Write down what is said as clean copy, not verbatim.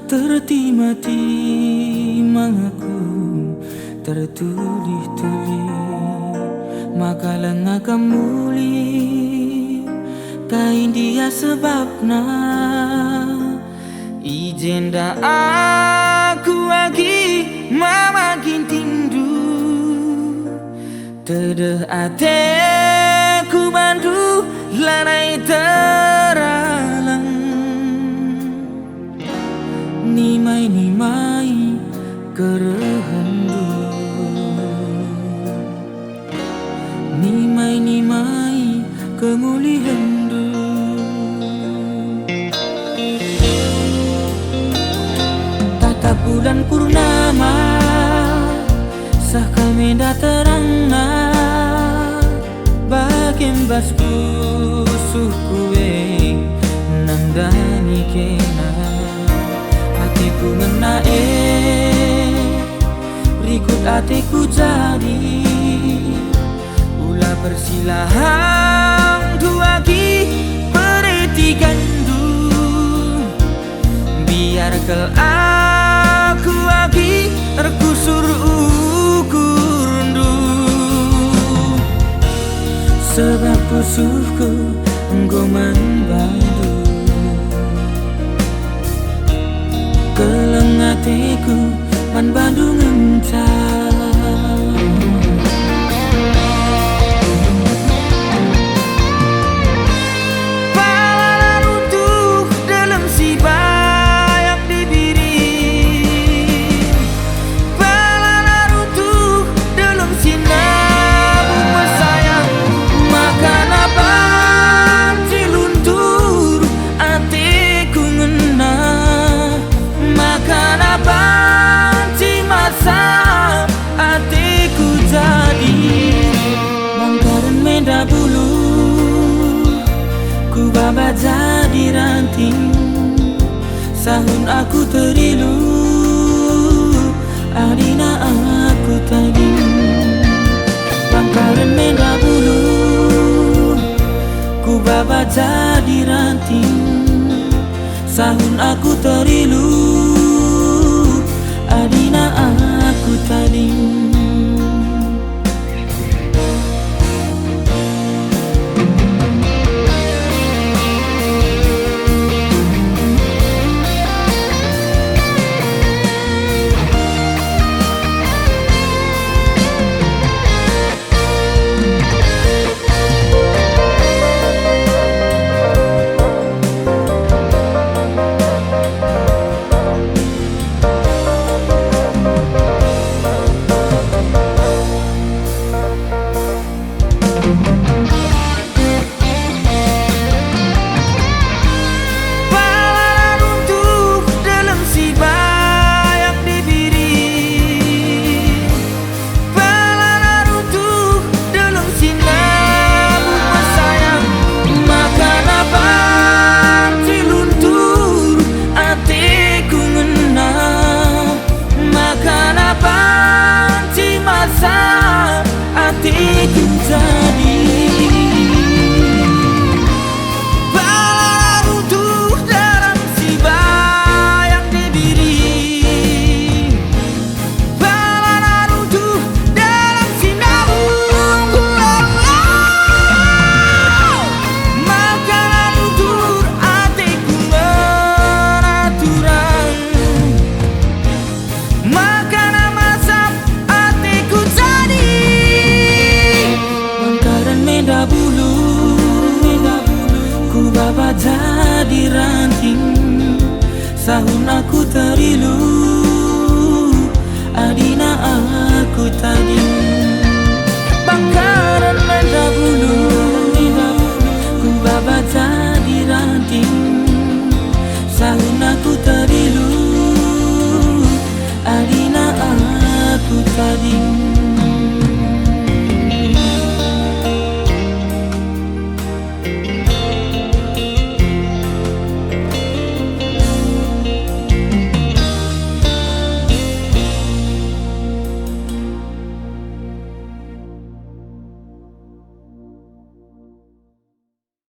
Tertima-timang aku tertulih-tulih makalang akamuli kain dia sebabna ijenda aku lagi mamakin tindu tedeh ateku bandu lanai teralang nimai kerehendu nimai kemulihandu tatap bulan purnama sah kamenda terangna bagian bas busuh kue nandani kena hatiku ngena berikut hatiku jadi ulah persilahang dua ki peretikandu biar kel aku lagi terkusur ukurundu sebab pusuhku engkau membantu keleng hatiku man bandu ngencang baba jadi ranting sahun aku terilu adina aku tadi bangkaran menda bulu ku baba jadi ranting sahun aku terilu adina aku tadi hatiku jadi barutuh dalam si bayang dibiri barutuh dalam si nabung maka rutuh hatiku menaturan maka nama sap hatiku jadi menda bulu ku baba jadi ranting sahun aku terilu adina aku tadi bangka